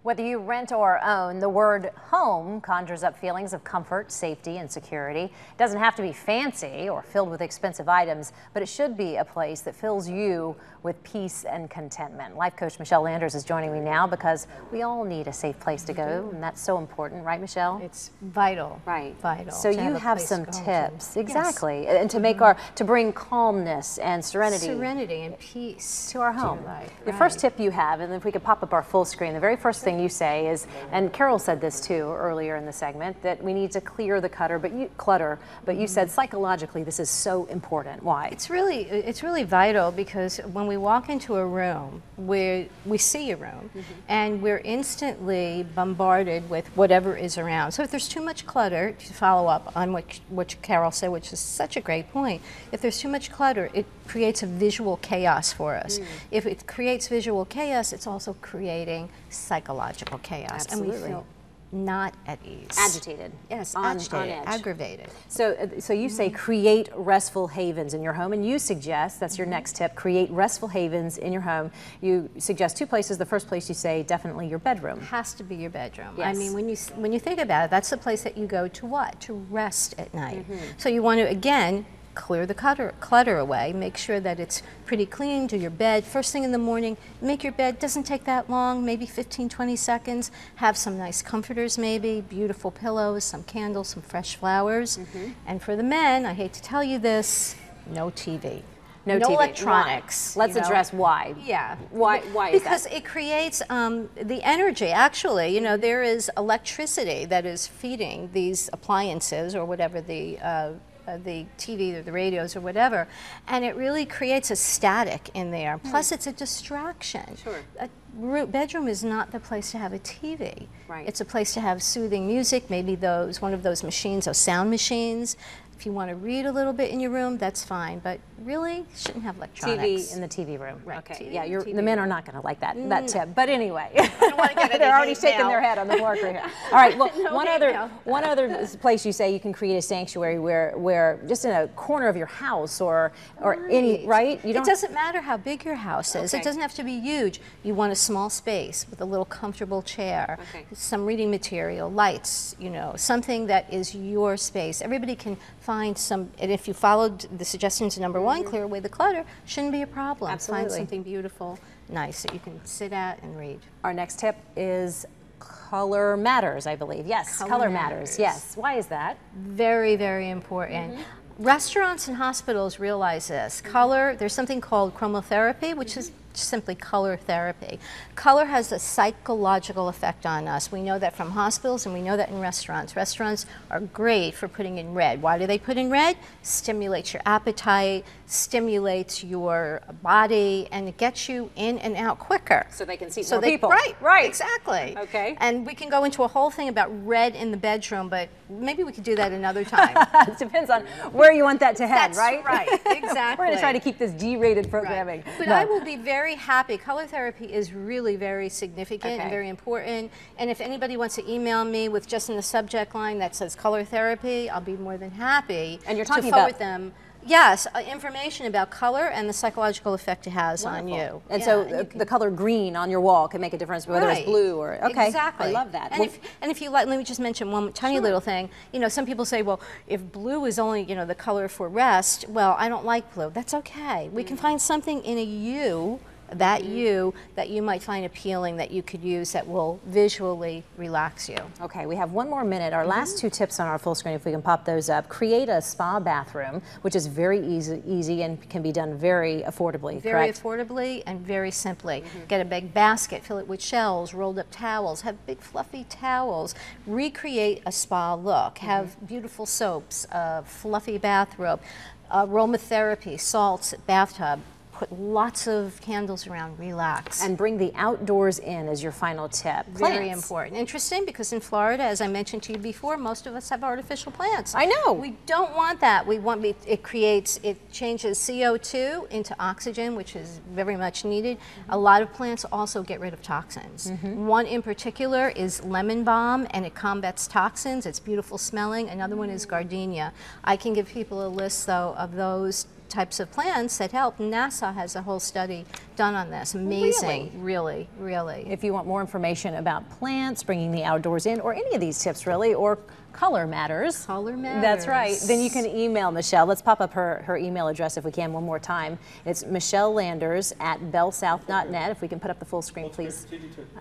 Whether you rent or own, the word home conjures up feelings of comfort, safety, and security. It doesn't have to be fancy or filled with expensive items, but it should be a place that fills you with peace and contentment. Life coach Michele Landers is joining me now because we all need a safe place to go, and that's so important, right, Michele? It's vital. Right. Vital. So you have some tips, exactly, yes, and to make to bring calmness and serenity and peace to our home. The right. first tip you have, and if we could pop up our full screen, the very first thing you say is, and Carol said this too earlier in the segment, that we need to clear the clutter, but you said psychologically this is so important. Why? It's really vital, because when we walk into a room, we see a room, and we're instantly bombarded with whatever is around. So if there's too much clutter, to follow up on what Carol said, which is such a great point, if there's too much clutter, it creates a visual chaos for us. If it creates visual chaos, it's also creating psychological chaos. Absolutely. And we feel not at ease. Agitated. Yes, agitated, on edge. Aggravated. So you say create restful havens in your home, and you suggest, that's your next tip, create restful havens in your home. You suggest two places. The first place you say definitely your bedroom. Has to be your bedroom. Yes. I mean, when you think about it, that's the place that you go to what? To rest at night. So you want to, again, clear the clutter away, make sure that it's pretty clean, do your bed. First thing in the morning, make your bed, doesn't take that long, maybe 15, 20 seconds. Have some nice comforters maybe, beautiful pillows, some candles, some fresh flowers. And for the men, I hate to tell you this, no TV. No TV. electronics. Why? Let's address why. Yeah. Why is that? Because it creates the energy. Actually, you know, there is electricity that is feeding these appliances or whatever the TV or the radios or whatever, and it really creates a static in there. Plus, it's a distraction. Sure. A bedroom is not the place to have a TV. Right. It's a place to have soothing music, maybe one of those machines, those sound machines. If you want to read a little bit in your room, that's fine, but really shouldn't have electronics. TV in the TV room. Right. Okay. TV Yeah, the men are not going to like that tip. But anyway, I don't want to get they're already shaking their head on the floor here. All right. Well, one other place you say you can create a sanctuary where just in a corner of your house or any right. It doesn't matter how big your house is. Okay. It doesn't have to be huge. You want a small space with a little comfortable chair, some reading material, lights. You know, something that is your space. Everybody can find some, and if you followed the suggestions in number one, clear away the clutter, shouldn't be a problem. Absolutely. Find something beautiful, nice, that you can sit at and read. Our next tip is color matters, I believe. Yes, color matters. Yes. Why is that? Very, very important. Restaurants and hospitals realize this. Color, there's something called chromotherapy, which is simply color therapy. Color has a psychological effect on us. We know that from hospitals, and we know that in restaurants. Restaurants are great for putting in red. Why do they put in red? Stimulates your appetite, stimulates your body, and it gets you in and out quicker. So they can see more people. Right, exactly. Okay. And we can go into a whole thing about red in the bedroom, but maybe we could do that another time. It depends on where you want that to head, right? Right, exactly. We're going to try to keep this G-rated programming. Right. But I will be very happy. Color therapy is really very significant and very important. And if anybody wants to email me with just in the subject line that says color therapy, I'll be more than happy and you're talking to forward them. Yes, information about color and the psychological effect it has on you. And so the color green on your wall can make a difference, whether it's blue or, Exactly. I love that. And if you like, let me just mention one tiny little thing. You know, some people say, well, if blue is only, you know, the color for rest, well, I don't like blue. That's okay. We can find something in a you that you might find appealing, that you could use, that will visually relax you. Okay, we have one more minute. Our last two tips on our full screen, if we can pop those up. Create a spa bathroom, which is very easy and can be done very affordably, Very correct? affordably and very simply. Get a big basket, fill it with shells, rolled up towels, have big fluffy towels. Recreate a spa look. Have beautiful soaps, fluffy bathrobe, aromatherapy, salts, bathtub. Put lots of candles around, relax. And bring the outdoors in as your final tip. Very important. Interesting, because in Florida, as I mentioned to you before, most of us have artificial plants. I know. We don't want that. We want, it changes CO2 into oxygen, which is very much needed. A lot of plants also get rid of toxins. One in particular is lemon balm, and it combats toxins. It's beautiful smelling. Another one is gardenia. I can give people a list, though, of those types of plants that help. NASA has a whole study done on this. Amazing, really, really. If you want more information about plants, bringing the outdoors in, or any of these tips really, or color matters. Color matters. That's right. Then you can email Michele. Let's pop up her email address if we can one more time. It's michellelanders@bellsouth.net. If we can put up the full screen, please.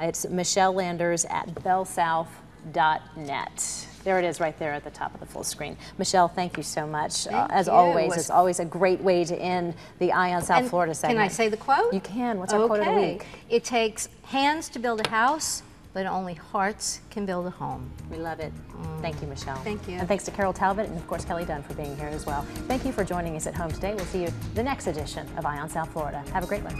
It's michellelanders@bellsouth.net. There it is right there at the top of the full screen. Michele, thank you so much. As always, it's always a great way to end the Eye on South Florida segment. Can I say the quote? You can. What's our quote of the week? It takes hands to build a house, but only hearts can build a home. We love it. Thank you, Michele. Thank you. And thanks to Carol Talbot and, of course, Kelly Dunn for being here as well. Thank you for joining us at home today. We'll see you the next edition of Eye on South Florida. Have a great one.